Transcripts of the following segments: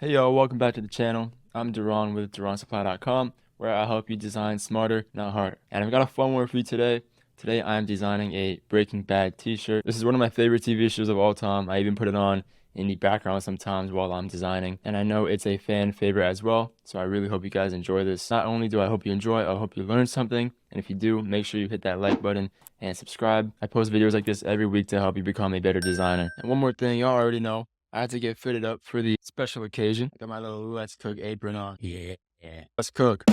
Hey y'all, welcome back to the channel. I'm Duran with DuranSupply.com, where I help you design smarter, not harder. And I've got a fun one for you today. Today I'm designing a Breaking Bad t-shirt. This is one of my favorite TV shows of all time. I even put it on in the background sometimes while I'm designing. And I know it's a fan favorite as well, so I really hope you guys enjoy this. Not only do I hope you enjoy it, I hope you learn something. And if you do, make sure you hit that like button and subscribe. I post videos like this every week to help you become a better designer. And one more thing, y'all already know, I had to get fitted up for the special occasion. I got my little Let's Cook apron on. Yeah. Let's cook.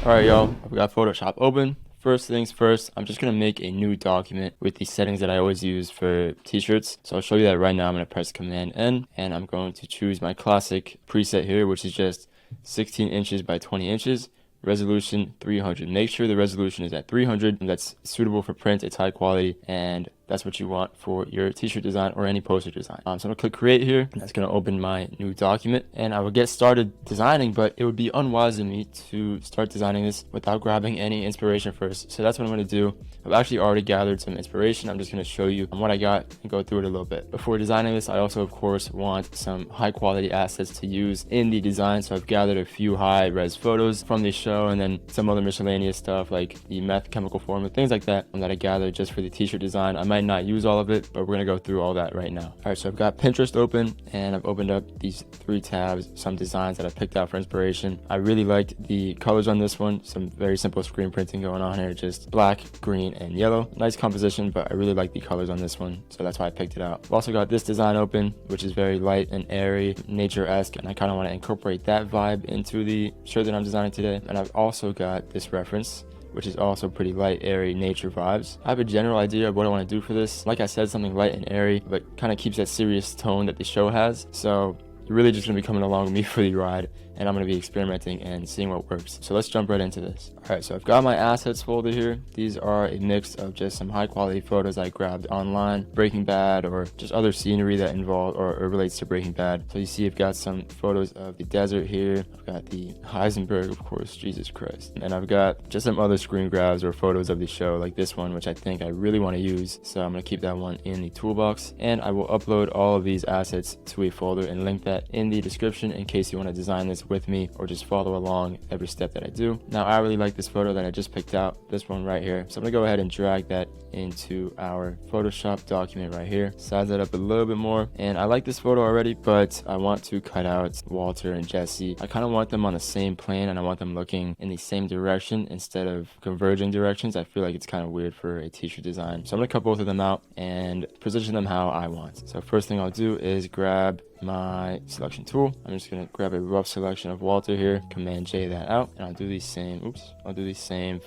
Alright, y'all. I've got Photoshop open. First things first, I'm just going to make a new document with the settings that I always use for t-shirts. So I'll show you that right now. I'm going to press Command N, and I'm going to choose my classic preset here, which is just 16 inches by 20 inches. Resolution 300. Make sure the resolution is at 300. That's suitable for print. It's high quality, and that's what you want for your t-shirt design or any poster design. So I'm gonna click create here, and that's gonna open my new document, and I will get started designing, but it would be unwise of me to start designing this without grabbing any inspiration first. So that's what I'm gonna do. I've actually already gathered some inspiration. I'm just gonna show you what I got and go through it a little bit. Before designing this, I also of course want some high quality assets to use in the design. So I've gathered a few high res photos from the show, and then some other miscellaneous stuff like the meth chemical formula, things like that I gathered just for the t-shirt design. I might not use all of it, but we're gonna go through all that right now. All right, so I've got Pinterest open, and I've opened up these 3 tabs, some designs that I picked out for inspiration. I really liked the colors on this one. Some very simple screen printing going on here, just black, green, and yellow. Nice composition, but I really like the colors on this one, so that's why I picked it out. I've also got this design open, which is very light and airy, nature-esque, and I kind of want to incorporate that vibe into the shirt that I'm designing today. And I've also got this reference, which is also pretty light, airy, nature vibes. I have a general idea of what I want to do for this. Like I said, something light and airy, but kind of keeps that serious tone that the show has. So you're really just going to be coming along with me for the ride, and I'm going to be experimenting and seeing what works. So let's jump right into this. All right, so I've got my assets folder here. These are a mix of just some high quality photos I grabbed online, Breaking Bad, or just other scenery that involve or relates to Breaking Bad. So you see I've got some photos of the desert here. I've got the Heisenberg, of course, Jesus Christ. And I've got just some other screen grabs or photos of the show, like this one, which I think I really want to use. So I'm going to keep that one in the toolbox, and I will upload all of these assets to a folder and link that in the description in case you want to design this with me or just follow along every step that I do. Now, I really like this photo that I just picked out, this one right here. So I'm gonna go ahead and drag that into our Photoshop document right here, size that up a little bit more. And I like this photo already, but I want to cut out Walter and Jesse. I kind of want them on the same plane, and I want them looking in the same direction instead of converging directions. I feel like it's kind of weird for a t-shirt design. So I'm gonna cut both of them out and position them how I want. So first thing I'll do is grab my selection tool. I'm just gonna grab a rough selection of Walter here, Command J that out, and I'll do the same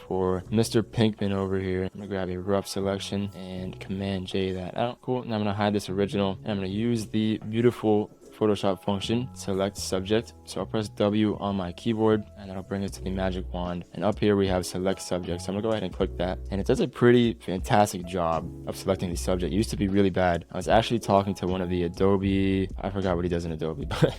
for Mr. Pinkman over here. I'm gonna grab a rough selection and Command J that out. Cool. Now I'm gonna hide this original, and I'm gonna use the beautiful Photoshop function, select subject. So I'll press W on my keyboard, and that'll bring us to the magic wand. And up here we have select subject. So I'm gonna go ahead and click that, and it does a pretty fantastic job of selecting the subject. It used to be really bad. I was actually talking to one of the Adobe, I forgot what he does in Adobe, but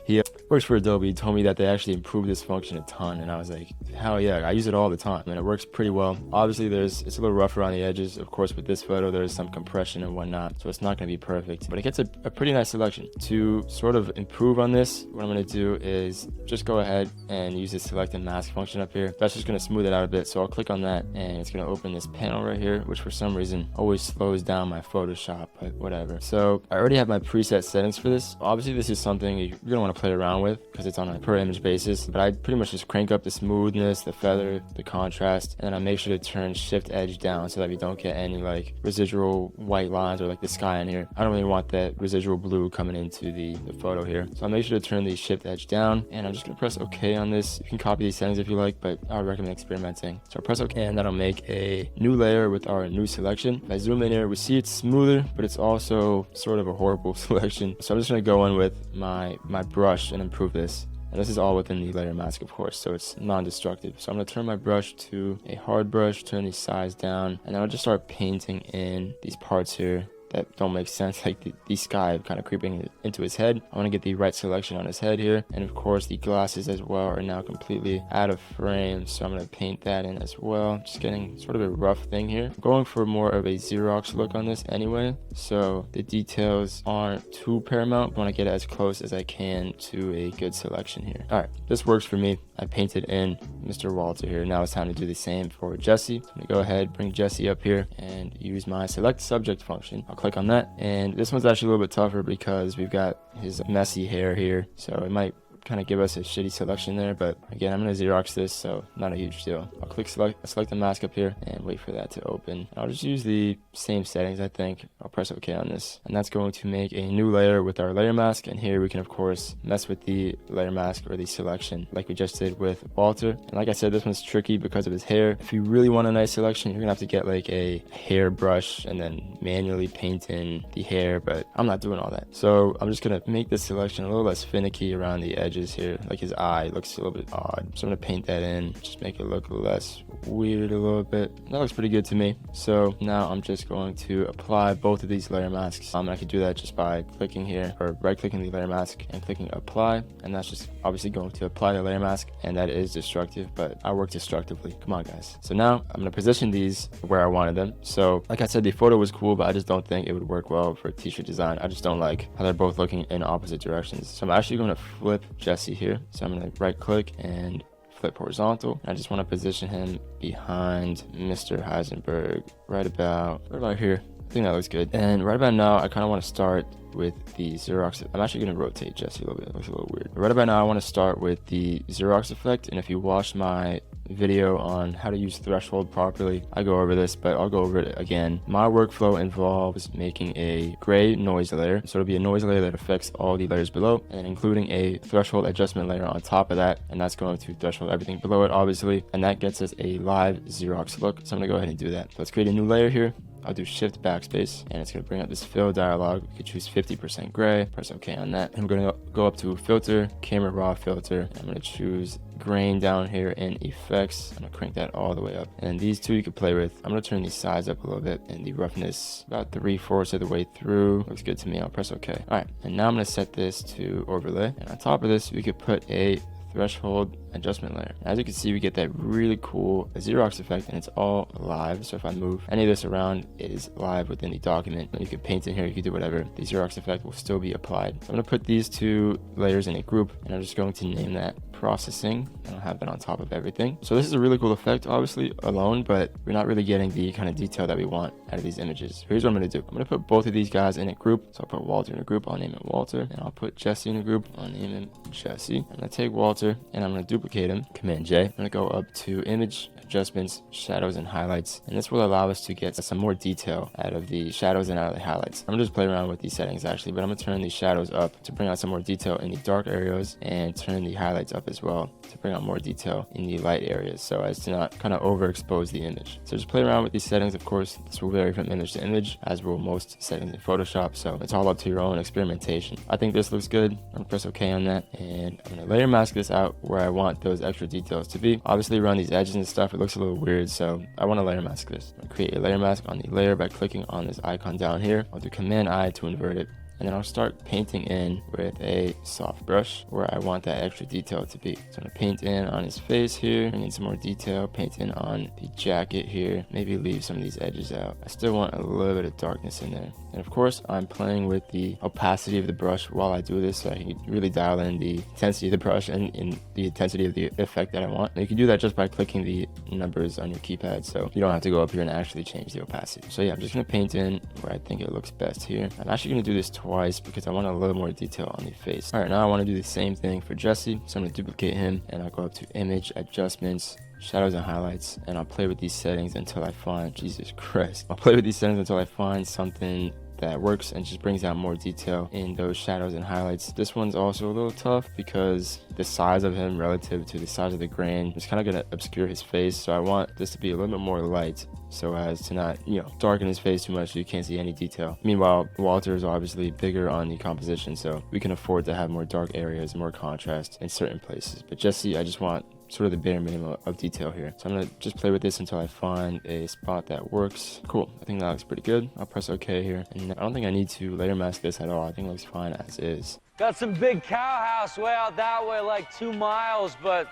he works for Adobe. He told me that they actually improved this function a ton, and I was like, hell yeah, I use it all the time, and it works pretty well. Obviously it's a little rough around the edges. Of course, with this photo there's some compression and whatnot, so it's not going to be perfect, but it gets a pretty nice selection. To sort of improve on this, what I'm going to do is just go ahead and use the select and mask function up here. That's just going to smooth it out a bit, so I'll click on that, and it's going to open this panel right here, which for some reason always slows down my Photoshop, but whatever. So I already have my preset settings for this. Obviously this is something you're going to want to play around with because it's on a per image basis, but I pretty much just crank up the smoothness, the feather, the contrast, and then I make sure to turn shift edge down so that we don't get any like residual white lines or like the sky in here. I don't really want that residual blue coming into the photo here, so I'll make sure to turn the shift edge down, and I'm just gonna press OK on this. You can copy these settings if you like, but I would recommend experimenting. So I'll press OK, and that'll make a new layer with our new selection. If I zoom in here, we see it's smoother, but it's also sort of a horrible selection. So I'm just gonna go in with my brush and improve this. And this is all within the layer mask, of course, so it's non-destructive. So I'm going to turn my brush to a hard brush, turn the size down, and then I'll just start painting in these parts here that don't make sense, like the sky kind of creeping into his head. I want to get the right selection on his head here, and of course the glasses as well are now completely out of frame, so I'm going to paint that in as well. Just getting sort of a rough thing here. I'm going for more of a Xerox look on this anyway, so the details aren't too paramount. I want to get as close as I can to a good selection here. All right, this works for me. I painted in Mr. Walter here. Now it's time to do the same for Jesse. So I'm going to go ahead, bring Jesse up here and use my select subject function. I'll click on that, and this one's actually a little bit tougher because we've got his messy hair here, so it might kind of give us a shitty selection there, but again, I'm going to Xerox this, so not a huge deal. I'll click select the mask up here and wait for that to open. I'll just use the same settings, I think. I'll press OK on this, and that's going to make a new layer with our layer mask, and here we can of course mess with the layer mask or the selection like we just did with Walter. And like I said, this one's tricky because of his hair. If you really want a nice selection, you're gonna have to get like a hair brush and then manually paint in the hair, but I'm not doing all that. So I'm just gonna make this selection a little less finicky around the edges here. Like his eye looks a little bit odd, so I'm gonna paint that in, just make it look less weird a little bit. That looks pretty good to me. So now I'm just going to apply both of these layer masks. I can do that just by clicking here, or right clicking the layer mask and clicking apply, and that's just obviously going to apply the layer mask, and that is destructive, but I work destructively. Come on guys. So now I'm gonna position these where I wanted them. So like I said, the photo was cool, but I just don't think it would work well for t-shirt design. I just don't like how they're both looking in opposite directions. So I'm actually going to flip Jesse here. So I'm going to right click and flip horizontal. I just want to position him behind Mr. Heisenberg right about here. I think that looks good. And right about now, I kind of want to start with the Xerox. I'm actually going to rotate Jesse a little bit. It looks a little weird. Right about now, I want to start with the Xerox effect. And if you watch my video on how to use threshold properly, I go over this, but I'll go over it again. My workflow involves making a gray noise layer. So it'll be a noise layer that affects all the layers below, and including a threshold adjustment layer on top of that. And that's going to threshold everything below it, obviously. And that gets us a live Xerox look. So I'm going to go ahead and do that. Let's create a new layer here. I'll do shift backspace, and it's going to bring up this fill dialog. We could choose 50% gray, press OK on that. I'm going to go up to filter, camera raw filter. I'm going to choose grain down here in effects. I'm going to crank that all the way up. And these two you could play with. I'm going to turn these sides up a little bit, and the roughness about 3/4 of the way through. Looks good to me. I'll press OK. All right, and now I'm going to set this to overlay. And on top of this, we could put a threshold adjustment layer. As you can see, we get that really cool Xerox effect, and it's all live. So if I move any of this around, it is live within the document. And you can paint in here, you can do whatever. The Xerox effect will still be applied. So I'm going to put these two layers in a group, and I'm just going to name that processing, and I'll have that on top of everything. So this is a really cool effect, obviously alone, but we're not really getting the kind of detail that we want out of these images. Here's what I'm going to do. I'm going to put both of these guys in a group. So I'll put Walter in a group, I'll name it Walter, and I'll put Jesse in a group, I'll name him Jesse. I'm going to take Walter and I'm going to duplicate him, Command J. I'm going to go up to image, adjustments, shadows, and highlights, and this will allow us to get some more detail out of the shadows and out of the highlights. I'm gonna just play around with these settings actually, but I'm gonna turn the shadows up to bring out some more detail in the dark areas, and turn the highlights up as well to bring out more detail in the light areas, so as to not kind of overexpose the image. So just play around with these settings. Of course, this will vary from image to image, as will most settings in Photoshop, so it's all up to your own experimentation. I think this looks good. I'm gonna press OK on that, and I'm gonna layer mask this out where I want those extra details to be. Obviously around these edges and stuff, it looks a little weird, so I want to layer mask this. I'm gonna create a layer mask on the layer by clicking on this icon down here. I'll do Command I to invert it, and then I'll start painting in with a soft brush where I want that extra detail to be. So I'm gonna paint in on his face here, bring in some more detail, paint in on the jacket here, maybe leave some of these edges out. I still want a little bit of darkness in there. And of course, I'm playing with the opacity of the brush while I do this, so I can really dial in the intensity of the brush and in the intensity of the effect that I want. And you can do that just by clicking the numbers on your keypad, so you don't have to go up here and actually change the opacity. So yeah, I'm just gonna paint in where I think it looks best here. I'm actually gonna do this twice because I want a little more detail on the face. All right, now I want to do the same thing for Jesse, so I'm gonna duplicate him, and I'll go up to image, adjustments, shadows and highlights, and I'll play with these settings until I find, Jesus Christ, I'll play with these settings until I find something that works and just brings out more detail in those shadows and highlights. This one's also a little tough because the size of him relative to the size of the grain is kind of going to obscure his face, so I want this to be a little bit more light so as to not, darken his face too much so you can't see any detail. Meanwhile, Walter is obviously bigger on the composition, so we can afford to have more dark areas, more contrast in certain places. But Jesse, I just want sort of the bare minimum of detail here. So I'm gonna just play with this until I find a spot that works. Cool, I think that looks pretty good. I'll press OK here, and I don't think I need to layer mask this at all. I think it looks fine as is. Got some big cow house way out that way, like 2 miles, but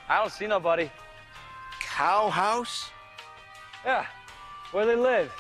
I don't see nobody. Cow house? Yeah, where they live.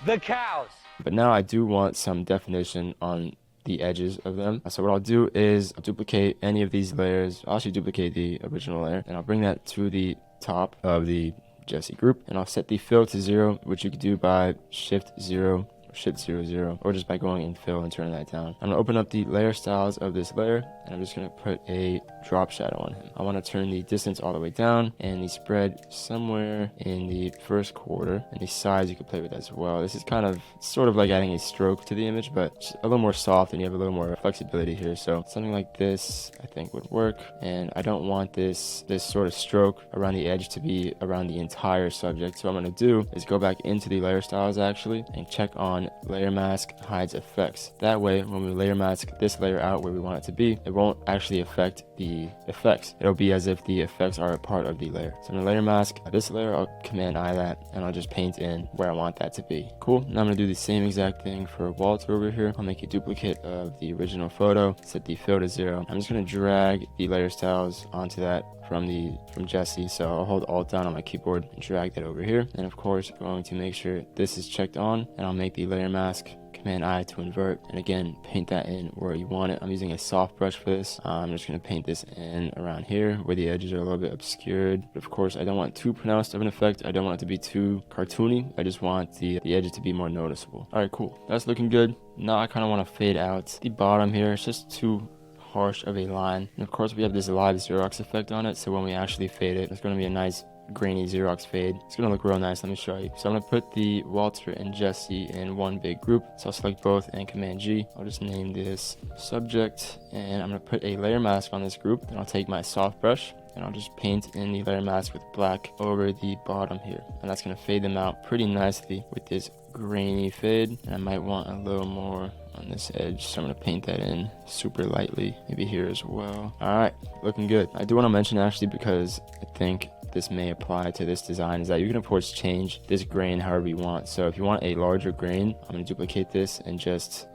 The cows. But now I do want some definition on the edges of them. So what I'll do is I'll duplicate any of these layers. I'll actually duplicate the original layer, and I'll bring that to the top of the Jesse group, and I'll set the fill to 0, which you could do by Shift 0, Shift 0, 0, or just by going in fill and turning that down. I'm gonna open up the layer styles of this layer, and I'm just gonna put a drop shadow on him. I want to turn the distance all the way down and the spread somewhere in the first quarter, and the size you can play with as well. This is kind of sort of like adding a stroke to the image, but just a little more soft, and you have a little more flexibility here. So something like this I think would work, and I don't want this sort of stroke around the edge to be around the entire subject. So what I'm going to do is go back into the layer styles actually and check on layer mask hides effects. That way when we layer mask this layer out where we want it to be, it won't actually affect the effects. It'll be as if the effects are a part of the layer. So I'm gonna layer mask this layer. I'll Command I that, and I'll just paint in where I want that to be. Cool. Now I'm gonna do the same exact thing for Walter over here. I'll make a duplicate of the original photo, set the fill to 0. I'm just gonna drag the layer styles onto that from Jesse. So I'll hold Alt down on my keyboard and drag that over here. And of course, I'm going to make sure this is checked on, and I'll make the layer mask Command I to invert, and again paint that in where you want it. I'm using a soft brush for this. I'm just going to paint this in around here where the edges are a little bit obscured, but of course I don't want too pronounced of an effect. I don't want it to be too cartoony. I just want the edges to be more noticeable. All right, cool, that's looking good. Now I kind of want to fade out the bottom here. It's just too harsh of a line, and of course we have this live Xerox effect on it, so when we actually fade it, it's going to be a nice grainy Xerox fade. It's gonna look real nice. Let me show you. So I'm gonna put the Walter and Jesse in one big group. So I'll select both and Command G. I'll just name this subject, and I'm gonna put a layer mask on this group. Then I'll take my soft brush and I'll just paint in the layer mask with black over the bottom here, and that's gonna fade them out pretty nicely with this grainy fade. And I might want a little more on this edge, so I'm gonna paint that in super lightly, maybe here as well. All right, looking good. I do want to mention actually, because I think this may apply to this design, is that you can of course change this grain however you want. So if you want a larger grain, I'm going to duplicate this and just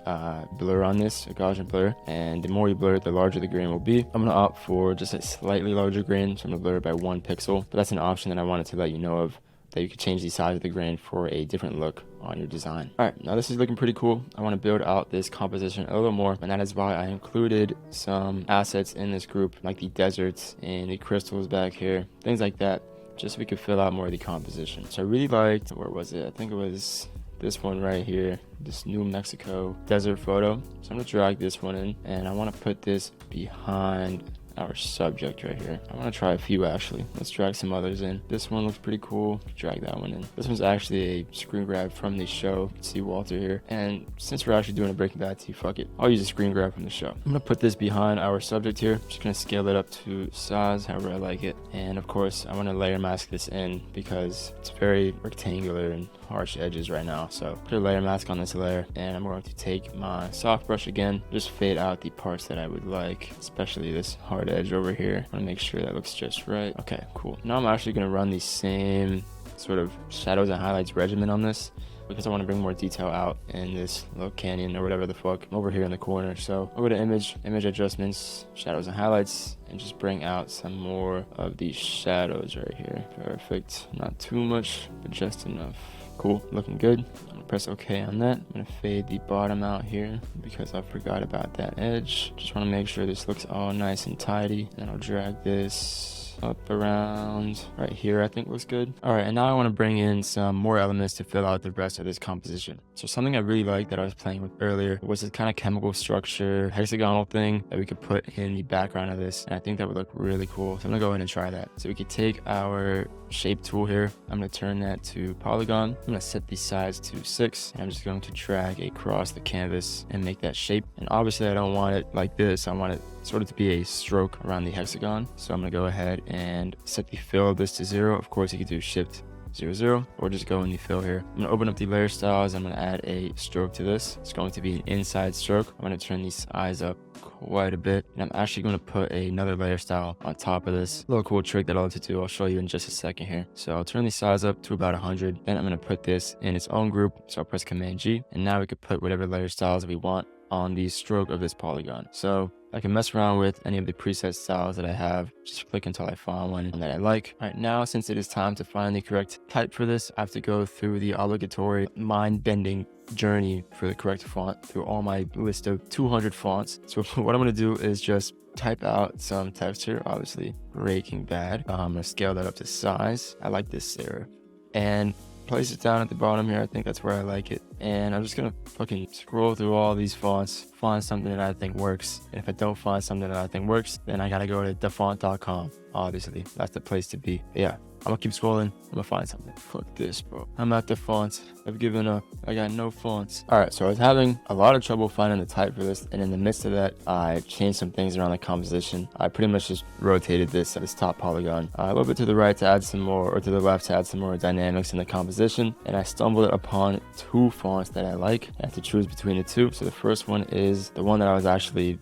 blur on this, a Gaussian blur, and the more you blur it, the larger the grain will be. I'm going to opt for just a slightly larger grain, so I'm going to blur it by 1 pixel, but that's an option that I wanted to let you know of, that you could change the size of the grain for a different look on your design. All right, now this is looking pretty cool. I want to build out this composition a little more, and that is why I included some assets in this group, like the deserts and the crystals back here, things like that, just so we could fill out more of the composition. So I really liked, where was it? I think it was this one right here, this New Mexico desert photo. So I'm gonna drag this one in, and I want to put this behind our subject right here. I want to try a few actually. Let's drag some others in. This one looks pretty cool. Drag that one in. This one's actually a screen grab from the show. You can see Walter here. And since we're actually doing a Breaking Bad tee, fuck it, I'll use a screen grab from the show. I'm gonna put this behind our subject here. I'm just gonna scale it up to size however I like it. And of course I want to layer mask this in because it's very rectangular and harsh edges right now. So put a layer mask on this layer, and I'm going to take my soft brush again, just fade out the parts that I would like, especially this hard edge over here. I want to make sure that looks just right. Okay, cool. Now I'm actually going to run the same sort of shadows and highlights regimen on this, because I want to bring more detail out in this little canyon or whatever the fuck over here in the corner. So I'll go to image adjustments, shadows and highlights, and just bring out some more of these shadows right here. Perfect. Not too much, but just enough. Cool, looking good. I'm gonna press OK on that. I'm gonna fade the bottom out here because I forgot about that edge. Just want to make sure this looks all nice and tidy. And I'll drag this up around right here. I think looks good. All right, and now I want to bring in some more elements to fill out the rest of this composition. So something I really liked that I was playing with earlier was this kind of chemical structure hexagonal thing that we could put in the background of this, and I think that would look really cool. So I'm gonna go ahead and try that. So we could take our shape tool here. I'm gonna turn that to polygon. I'm gonna set the size to 6, and I'm just going to drag across the canvas and make that shape. And obviously I don't want it like this. I want it sort of to be a stroke around the hexagon. So I'm gonna go ahead and set the fill of this to 0. Of course you could do Shift 0.00, or just go in the fill here. I'm gonna open up the layer styles. I'm gonna add a stroke to this. It's going to be an inside stroke. I'm gonna turn these eyes up quite a bit, and I'm actually going to put another layer style on top of this. Little cool trick that I love to do. I'll show you in just a second here. So I'll turn the size up to about 100, then I'm going to put this in its own group. So I'll press Command G, and now we could put whatever layer styles we want on the stroke of this polygon. So I can mess around with any of the preset styles that I have. Just click until I find one that I like. All right, now since it is time to find the correct type for this, I have to go through the obligatory mind-bending journey for the correct font through all my list of 200 fonts. So what I'm going to do is just type out some text here, obviously Breaking Bad. I'm going to scale that up to size. I like this serif, and place it down at the bottom here. I think that's where I like it. And I'm just gonna fucking scroll through all these fonts, find something that I think works. And if I don't find something that I think works, then I gotta go to thefont.com. Obviously, that's the place to be. But yeah, I'm gonna keep scrolling. I'm gonna find something. Fuck this, bro. I'm at the fonts. I've given up. I got no fonts. All right, so I was having a lot of trouble finding the type for this, and in the midst of that, I changed some things around the composition. I pretty much just rotated this top polygon a little bit to the right to add some more, or to the left to add some more dynamics in the composition. And I stumbled upon two fonts that I like. I have to choose between the two. So the first one is the one that I was actually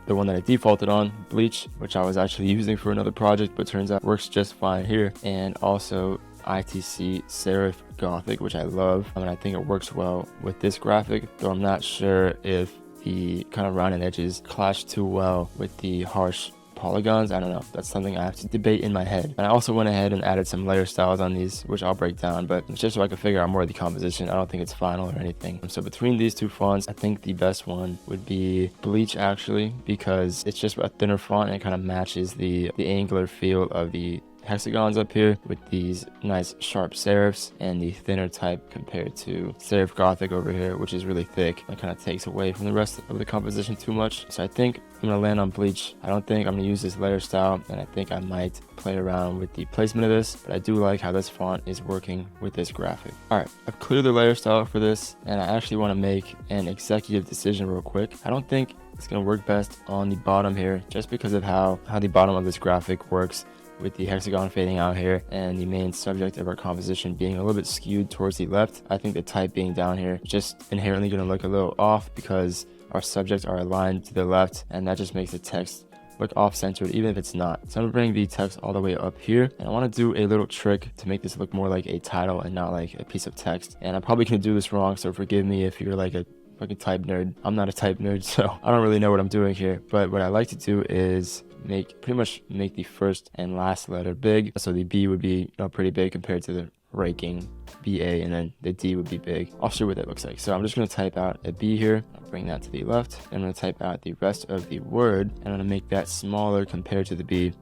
the one that I defaulted on, Bleach, which I was actually using for another project, but turns out works just fine here. And also ITC Serif Gothic, which I love. I mean, I think it works well with this graphic, though I'm not sure if the kind of rounded edges clash too well with the harsh polygons. I don't know. That's something I have to debate in my head. And I also went ahead and added some layer styles on these, which I'll break down, but it's just so I can figure out more of the composition. I don't think it's final or anything. So between these two fonts, I think the best one would be Bleach, actually, because it's just a thinner font and it kind of matches the angular feel of the hexagons up here with these nice sharp serifs, and the thinner type compared to Serif Gothic over here, which is really thick. It kind of takes away from the rest of the composition too much. So I think I'm gonna land on Bleach. I don't think I'm gonna use this layer style, and I think I might play around with the placement of this, but I do like how this font is working with this graphic. All right, I've cleared the layer style for this, and I actually want to make an executive decision real quick. I don't think it's gonna work best on the bottom here, just because of how the bottom of this graphic works, with the hexagon fading out here and the main subject of our composition being a little bit skewed towards the left. I think the type being down here is just inherently going to look a little off because our subjects are aligned to the left, and that just makes the text look off-centered even if it's not. So I'm gonna bring the text all the way up here, and I want to do a little trick to make this look more like a title and not like a piece of text. And I'm probably gonna do this wrong, so forgive me if you're like a fucking type nerd. I'm not a type nerd, so I don't really know what I'm doing here. But what I like to do is pretty much make the first and last letter big. So the B would be pretty big compared to the ranking BA, and then the D would be big. I'll show you what that looks like. So I'm just going to type out a B here. I'll bring that to the left. I'm going to type out the rest of the word, and I'm going to make that smaller compared to the B,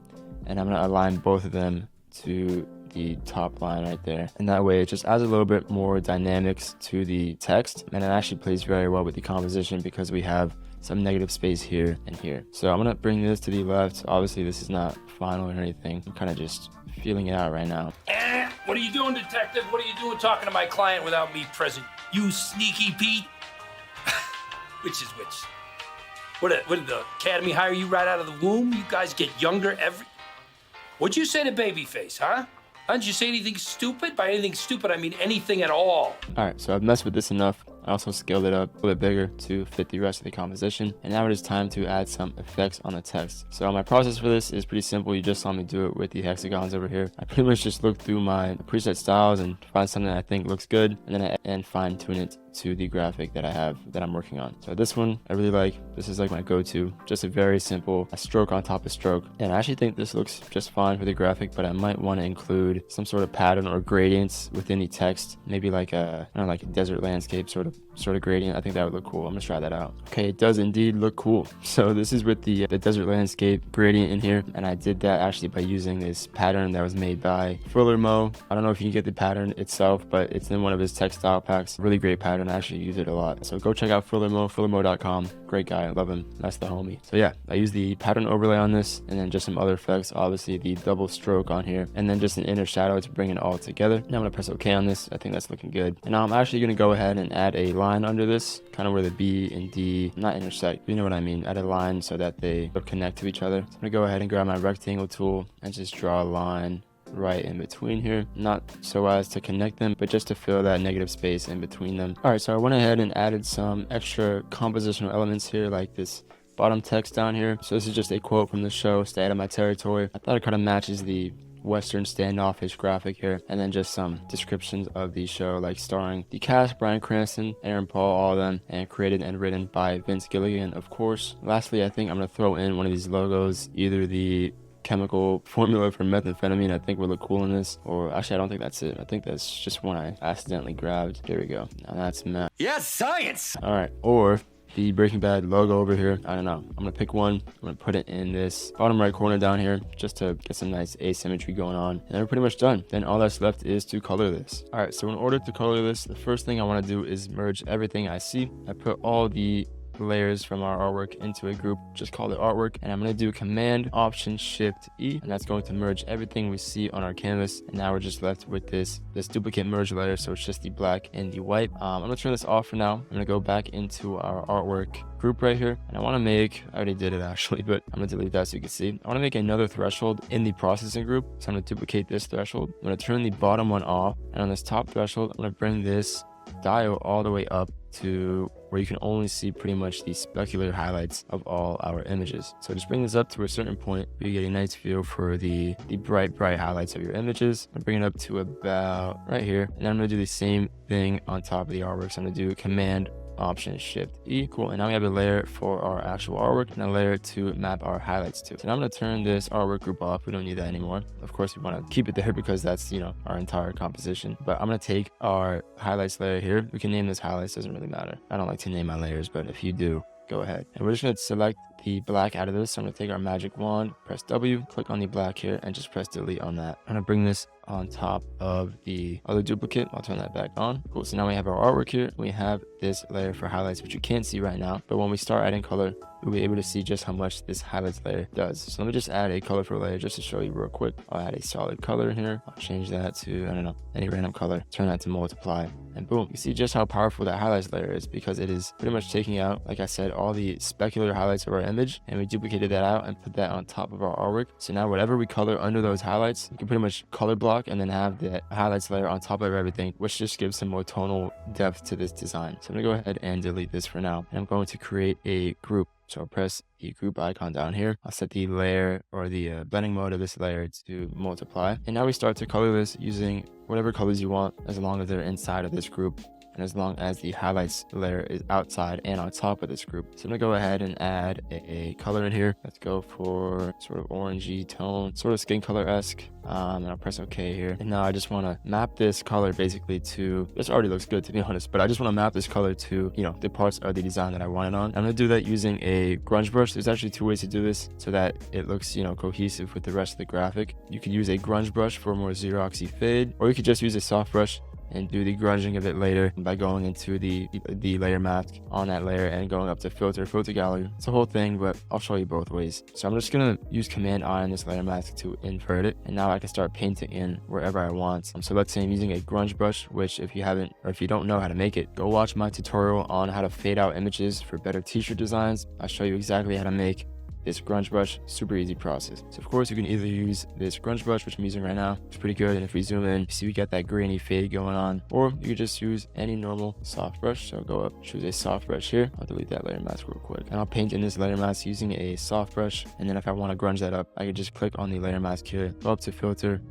and I'm going to align both of them to the top line right there, and that way it just adds a little bit more dynamics to the text, and it actually plays very well with the composition because we have some negative space here and here. So I'm gonna bring this to the left. Obviously this is not final or anything. I'm kind of just feeling it out right now. What are you doing, detective? What are you doing talking to my client without me present? You sneaky Pete. Which is which? What did the academy hire you right out of the womb? You guys get younger every... What'd you say to Babyface, huh? Did you say anything stupid? By anything stupid, I mean anything at all. All right, so I've messed with this enough. I also scaled it up a little bit bigger to fit the rest of the composition. And now it is time to add some effects on the text. So my process for this is pretty simple. You just saw me do it with the hexagons over here. I pretty much just look through my preset styles and find something that I think looks good, and then I fine tune it to the graphic that I have that I'm working on. So this one I really like. This is like my go-to. Just a very simple stroke on top of stroke. And I actually think this looks just fine for the graphic, but I might want to include some sort of pattern or gradients within the text. Maybe like a, I don't know, like a desert landscape sort of gradient. I think that would look cool. I'm gonna try that out. Okay, it does indeed look cool. So this is with the desert landscape gradient in here, and I did that actually by using this pattern that was made by Mo. I don't know if you can get the pattern itself, but it's in one of his textile packs. Really great pattern. I actually use it a lot. So go check out Mo, FrillerMo.com. Great guy. I love him. That's the homie. So yeah, I use the pattern overlay on this, and then just some other effects. Obviously the double stroke on here, and then just an inner shadow to bring it all together. Now I'm gonna press OK on this. I think that's looking good. And now I'm actually gonna go ahead and add a line under this, kind of where the B and D not intersect. You know what I mean? Add a line so that they connect to each other. So I'm gonna go ahead and grab my rectangle tool and just draw a line right in between here, not so as to connect them, but just to fill that negative space in between them. All right, so I went ahead and added some extra compositional elements here, like this bottom text down here. So this is just a quote from the show, Stay Out of My Territory. I thought it kind of matches the Western standoffish graphic here, and then just some descriptions of the show, like starring the cast, Bryan Cranston, Aaron Paul, all of them, and created and written by Vince Gilligan, of course. Lastly, I think I'm going to throw in one of these logos, either the chemical formula for methamphetamine, I think would look cool in this, or actually I don't think that's it. I think that's just one I accidentally grabbed. There we go. Now that's meth. Yes, science! All right, or the Breaking Bad logo over here. I don't know. I'm gonna pick one. I'm gonna put it in this bottom right corner down here just to get some nice asymmetry going on. And we're pretty much done. Then all that's left is to color this. All right, so in order to color this, the first thing I want to do is merge everything I see. I put all the layers from our artwork into a group, just call it artwork, and I'm going to do Command Option Shift E, and that's going to merge everything we see on our canvas. And now we're just left with this duplicate merge layer, so it's just the black and the white. I'm going to turn this off for now. I'm going to go back into our artwork group right here, and I want to make, I already did it actually, but I'm going to delete that so you can see. I want to make another threshold in the processing group, so I'm going to duplicate this threshold. I'm going to turn the bottom one off, and on this top threshold, I'm going to bring this dial all the way up to where you can only see pretty much the specular highlights of all our images. So just bring this up to a certain point, you get a nice feel for the bright highlights of your images. I'm bring it up to about right here, and I'm going to do the same thing on top of the artwork. So I'm going to do Command Option Shift E. Cool. And now we have a layer for our actual artwork and a layer to map our highlights to. So now I'm going to turn this artwork group off. We don't need that anymore. Of course, we want to keep it there because that's, you know, our entire composition. But I'm going to take our highlights layer here. We can name this highlights, doesn't really matter. I don't like to name my layers, but if you do, go ahead. And we're just going to select the black out of this. So I'm going to take our magic wand, press W, click on the black here, and just press delete on that. I'm going to bring this on top of the other duplicate. I'll turn that back on. Cool. So now we have our artwork here. We have this layer for highlights, which you can't see right now, but when we start adding color, we'll be able to see just how much this highlights layer does. So let me just add a colorful layer just to show you real quick. I'll add a solid color in here. I'll change that to, I don't know, any random color. Turn that to multiply, and boom. You see just how powerful that highlights layer is, because it is pretty much taking out, like I said, all the specular highlights of our image, and we duplicated that out and put that on top of our artwork. So now whatever we color under those highlights, you can pretty much color block and then have the highlights layer on top of everything, which just gives some more tonal depth to this design. So I'm gonna go ahead and delete this for now, and I'm going to create a group. So I'll press the group icon down here. I'll set the layer or the blending mode of this layer to multiply. And now we start to color this using whatever colors you want, as long as they're inside of this group, and as long as the highlights layer is outside and on top of this group. So I'm gonna go ahead and add a color in here. Let's go for sort of orangey tone, sort of skin color-esque. And I'll press OK here. And now I just want to map this color basically to, this already looks good to be honest, but I just want to map this color to, you know, the parts of the design that I want it on. I'm going to do that using a grunge brush. There's actually two ways to do this so that it looks, you know, cohesive with the rest of the graphic. You could use a grunge brush for a more Xeroxy fade, or you could just use a soft brush and do the grunging of it later by going into the layer mask on that layer and going up to filter gallery. It's a whole thing, but I'll show you both ways. So I'm just gonna use Command I on this layer mask to invert it, and now I can start painting in wherever I want. So let's say I'm using a grunge brush, which if you haven't, or if you don't know how to make it, go watch my tutorial on how to fade out images for better t-shirt designs. I'll show you exactly how to make this grunge brush. Super easy process. So of course you can either use this grunge brush, which I'm using right now. It's pretty good, and if we zoom in, you see we got that grainy fade going on, or you could just use any normal soft brush. So go up, choose a soft brush here. I'll delete that layer mask real quick, and I'll paint in this layer mask using a soft brush. And then if I want to grunge that up, I could just click on the layer mask here, go up to filter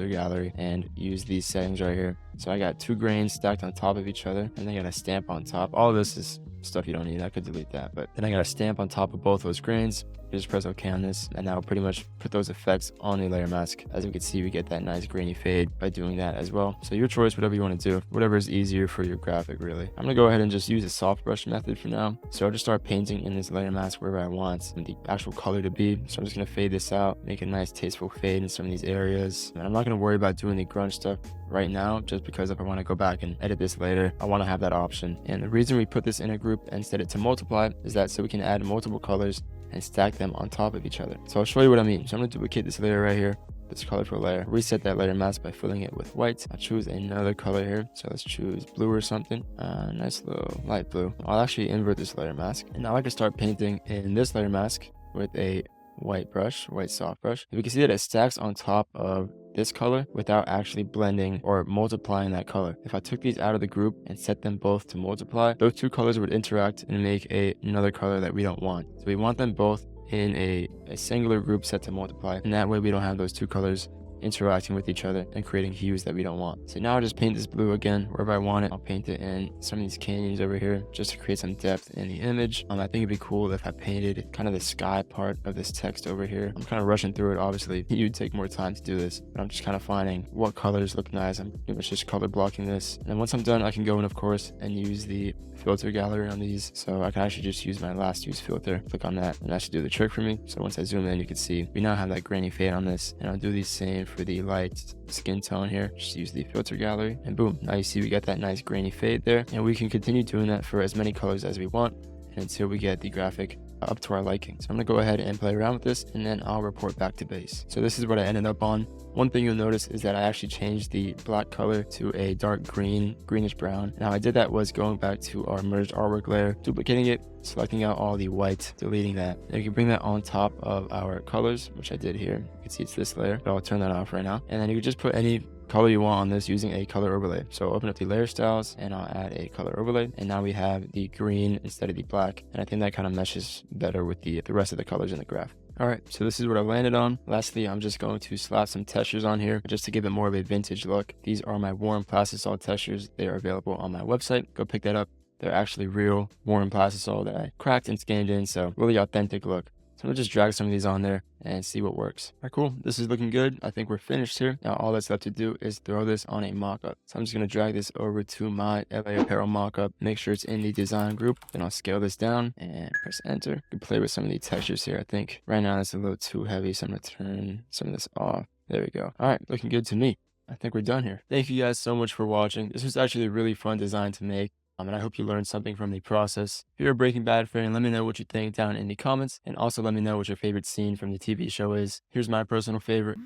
gallery, and use these settings right here. So I got two grains stacked on top of each other, and then I got a stamp on top. All of this is stuff you don't need. I could delete that, but then I got a stamp on top of both those grains. Just press OK on this, and now pretty much put those effects on the layer mask. As we can see, we get that nice grainy fade by doing that as well. So your choice, whatever you want to do, whatever is easier for your graphic, really. I'm gonna go ahead and just use a soft brush method for now. So I'll just start painting in this layer mask wherever I want the actual color to be. So I'm just gonna fade this out, make a nice tasteful fade in some of these areas. And I'm not gonna worry about doing the grunge stuff right now, just because if I want to go back and edit this later, I want to have that option. And the reason we put this in a group and set it to multiply is that so we can add multiple colors and stack them on top of each other. So I'll show you what I mean. So I'm going to duplicate this layer right here, this colorful layer, reset that layer mask by filling it with white. I'll choose another color here. So let's choose blue or something. Nice little light blue. I'll actually invert this layer mask, and now I can start painting in this layer mask with a white brush, white soft brush. We can see that it stacks on top of this color without actually blending or multiplying that color. If I took these out of the group and set them both to multiply, those two colors would interact and make another color that we don't want. So we want them both in a singular group set to multiply, and that way we don't have those two colors interacting with each other and creating hues that we don't want. So now I'll just paint this blue again wherever I want it. I'll paint it in some of these canyons over here just to create some depth in the image. I think it'd be cool if I painted kind of the sky part of this text over here. I'm kind of rushing through it. Obviously you'd take more time to do this, but I'm just kind of finding what colors look nice. I'm pretty much just color blocking this, and then once I'm done I can go in, of course, and use the filter gallery on these. So I can actually just use my last use filter, click on that, and that should do the trick for me. So once I zoom in, you can see we now have that grainy fade on this, and I'll do the same for the light skin tone here. Just use the filter gallery, and boom, now you see we got that nice grainy fade there, and we can continue doing that for as many colors as we want until we get the graphic up to our liking. So I'm gonna go ahead and play around with this, and then I'll report back to base. So this is what I ended up on. One thing you'll notice is that I actually changed the black color to a dark green, greenish brown. Now I did that was going back to our merged artwork layer, duplicating it, selecting out all the white, deleting that. Now you can bring that on top of our colors, which I did here. You can see it's this layer, but I'll turn that off right now. And then you can just put any color you want on this using a color overlay. So open up the layer styles, and I'll add a color overlay, and now we have the green instead of the black, and I think that kind of meshes better with the rest of the colors in the graph. Alright, so this is what I landed on. Lastly, I'm just going to slap some textures on here just to give it more of a vintage look. These are my warm plastisol textures. They are available on my website. Go pick that up. They're actually real warm plastisol that I cracked and scanned in, so really authentic look. So I'm gonna just drag some of these on there and see what works. All right, cool. This is looking good. I think we're finished here. Now all that's left to do is throw this on a mock-up. So I'm just gonna drag this over to my LA Apparel mock-up, make sure it's in the design group. Then I'll scale this down and press enter. You can play with some of the textures here. I think right now it's a little too heavy, so I'm gonna turn some of this off. There we go. All right, looking good to me. I think we're done here. Thank you guys so much for watching. This was actually a really fun design to make. And I hope you learned something from the process. If you're a Breaking Bad fan, let me know what you think down in the comments. And also let me know what your favorite scene from the TV show is. Here's my personal favorite.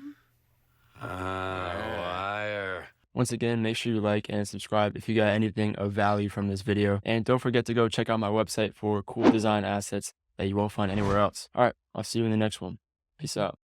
Liar. Once again, make sure you like and subscribe if you got anything of value from this video. And don't forget to go check out my website for cool design assets that you won't find anywhere else. All right, I'll see you in the next one. Peace out.